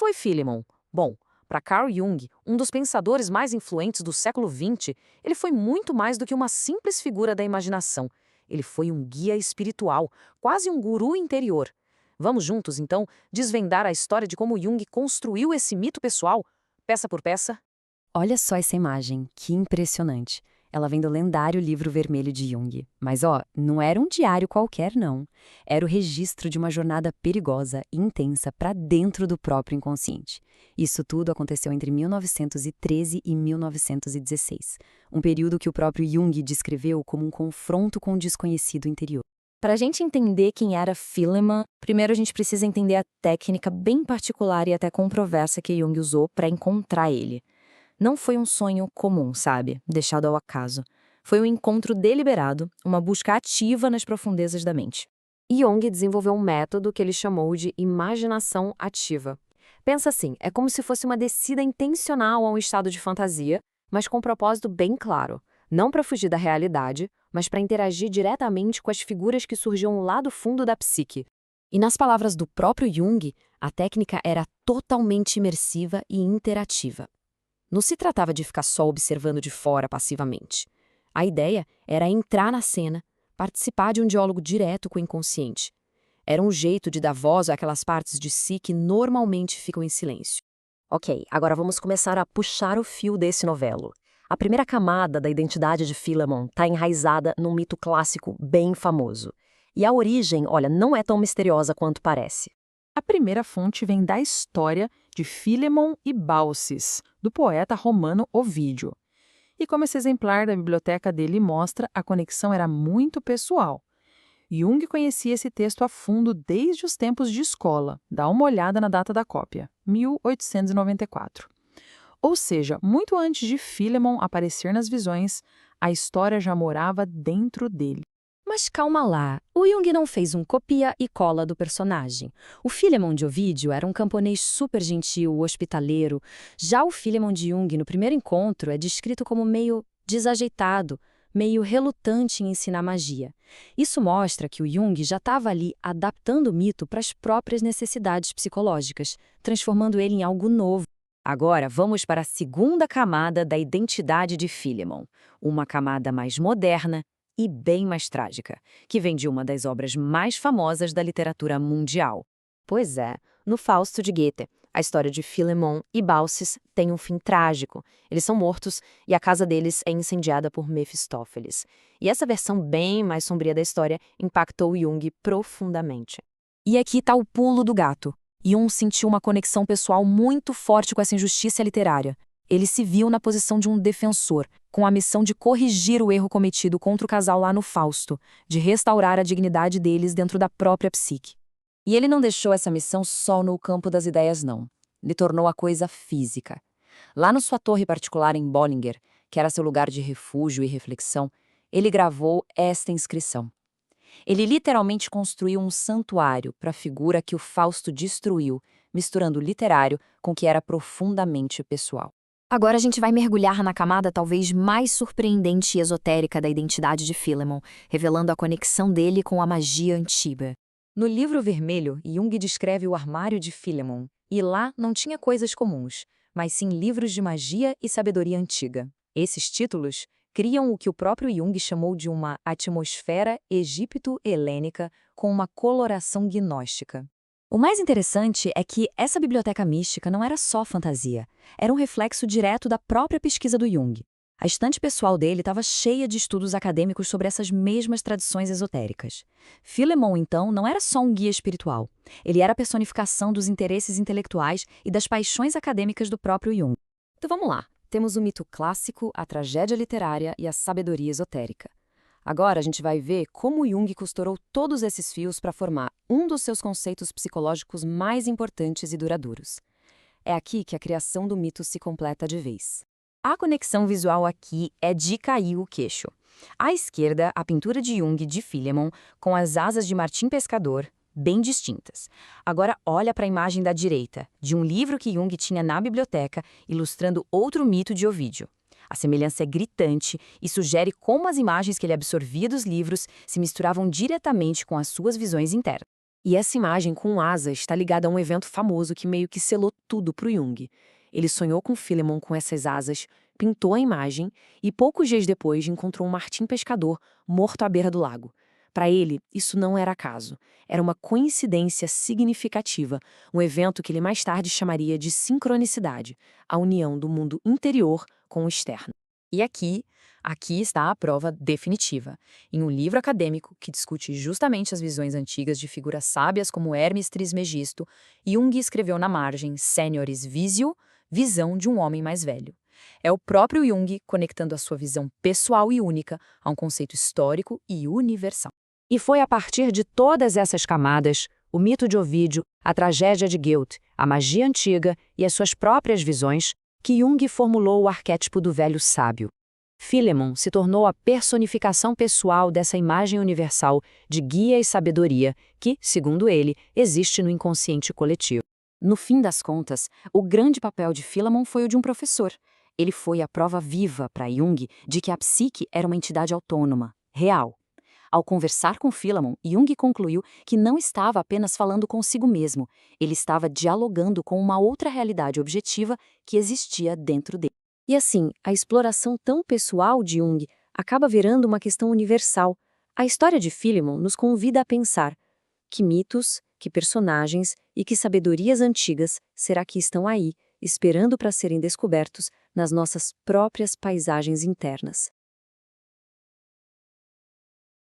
foi Philemon? Bom, para Carl Jung, um dos pensadores mais influentes do século XX, ele foi muito mais do que uma simples figura da imaginação. Ele foi um guia espiritual, quase um guru interior. Vamos juntos, então, desvendar a história de como Jung construiu esse mito pessoal, peça por peça? Olha só essa imagem, que impressionante. Ela vem do lendário Livro Vermelho de Jung. Mas, não era um diário qualquer, não. Era o registro de uma jornada perigosa e intensa para dentro do próprio inconsciente. Isso tudo aconteceu entre 1913 e 1916, um período que o próprio Jung descreveu como um confronto com o desconhecido interior. Para a gente entender quem era Philemon, primeiro a gente precisa entender a técnica bem particular e até controversa que Jung usou para encontrar ele. Não foi um sonho comum, sabe? Deixado ao acaso. Foi um encontro deliberado, uma busca ativa nas profundezas da mente. Jung desenvolveu um método que ele chamou de imaginação ativa. Pensa assim, é como se fosse uma descida intencional a um estado de fantasia, mas com um propósito bem claro. Não para fugir da realidade, mas para interagir diretamente com as figuras que surgiam lá do fundo da psique. E nas palavras do próprio Jung, a técnica era totalmente imersiva e interativa. Não se tratava de ficar só observando de fora passivamente. A ideia era entrar na cena, participar de um diálogo direto com o inconsciente. Era um jeito de dar voz àquelas partes de si que normalmente ficam em silêncio. Ok, agora vamos começar a puxar o fio desse novelo. A primeira camada da identidade de Philemon está enraizada num mito clássico bem famoso. E a origem, olha, não é tão misteriosa quanto parece. A primeira fonte vem da história de Philemon e Baucis, do poeta romano Ovídio. E como esse exemplar da biblioteca dele mostra, a conexão era muito pessoal. Jung conhecia esse texto a fundo desde os tempos de escola. Dá uma olhada na data da cópia, 1894. Ou seja, muito antes de Philemon aparecer nas visões, a história já morava dentro dele. Mas calma lá, o Jung não fez um copia e cola do personagem. O Philemon de Ovídio era um camponês super gentil, hospitaleiro. Já o Philemon de Jung, no primeiro encontro, é descrito como meio desajeitado, meio relutante em ensinar magia. Isso mostra que o Jung já estava ali adaptando o mito para as próprias necessidades psicológicas, transformando ele em algo novo. Agora vamos para a segunda camada da identidade de Philemon, uma camada mais moderna e bem mais trágica, que vem de uma das obras mais famosas da literatura mundial. Pois é, no Fausto de Goethe, a história de Philemon e Baucis tem um fim trágico. Eles são mortos e a casa deles é incendiada por Mefistófeles. E essa versão bem mais sombria da história impactou Jung profundamente. E aqui está o pulo do gato. Jung sentiu uma conexão pessoal muito forte com essa injustiça literária. Ele se viu na posição de um defensor, com a missão de corrigir o erro cometido contra o casal lá no Fausto, de restaurar a dignidade deles dentro da própria psique. E ele não deixou essa missão só no campo das ideias, não. Ele tornou a coisa física. Lá na sua torre particular em Bollinger, que era seu lugar de refúgio e reflexão, ele gravou esta inscrição. Ele literalmente construiu um santuário para a figura que o Fausto destruiu, misturando o literário com o que era profundamente pessoal. Agora a gente vai mergulhar na camada talvez mais surpreendente e esotérica da identidade de Philemon, revelando a conexão dele com a magia antiga. No Livro Vermelho, Jung descreve o armário de Philemon, e lá não tinha coisas comuns, mas sim livros de magia e sabedoria antiga. Esses títulos criam o que o próprio Jung chamou de uma atmosfera egípto-helênica com uma coloração gnóstica. O mais interessante é que essa biblioteca mística não era só fantasia, era um reflexo direto da própria pesquisa do Jung. A estante pessoal dele estava cheia de estudos acadêmicos sobre essas mesmas tradições esotéricas. Philemon, então, não era só um guia espiritual. Ele era a personificação dos interesses intelectuais e das paixões acadêmicas do próprio Jung. Então vamos lá. Temos o mito clássico, a tragédia literária e a sabedoria esotérica. Agora a gente vai ver como Jung costurou todos esses fios para formar um dos seus conceitos psicológicos mais importantes e duradouros. É aqui que a criação do mito se completa de vez. A conexão visual aqui é de cair o queixo. À esquerda, a pintura de Jung de Philemon, com as asas de Martim Pescador, bem distintas. Agora olha para a imagem da direita, de um livro que Jung tinha na biblioteca, ilustrando outro mito de Ovídio. A semelhança é gritante e sugere como as imagens que ele absorvia dos livros se misturavam diretamente com as suas visões internas. E essa imagem com asas está ligada a um evento famoso que meio que selou tudo para o Jung. Ele sonhou com Philemon com essas asas, pintou a imagem e poucos dias depois encontrou um martim pescador morto à beira do lago. Para ele, isso não era acaso. Era uma coincidência significativa, um evento que ele mais tarde chamaria de sincronicidade, a união do mundo interior com o externo. E aqui está a prova definitiva. Em um livro acadêmico que discute justamente as visões antigas de figuras sábias como Hermes Trismegisto, Jung escreveu na margem Senioris Visio, visão de um homem mais velho. É o próprio Jung conectando a sua visão pessoal e única a um conceito histórico e universal. E foi a partir de todas essas camadas, o mito de Ovídio, a tragédia de Goethe, a magia antiga e as suas próprias visões, que Jung formulou o arquétipo do velho sábio. Philemon se tornou a personificação pessoal dessa imagem universal de guia e sabedoria que, segundo ele, existe no inconsciente coletivo. No fim das contas, o grande papel de Philemon foi o de um professor. Ele foi a prova viva para Jung de que a psique era uma entidade autônoma, real. Ao conversar com Philemon, Jung concluiu que não estava apenas falando consigo mesmo, ele estava dialogando com uma outra realidade objetiva que existia dentro dele. E assim, a exploração tão pessoal de Jung acaba virando uma questão universal. A história de Philemon nos convida a pensar: que mitos, que personagens e que sabedorias antigas será que estão aí, esperando para serem descobertos nas nossas próprias paisagens internas?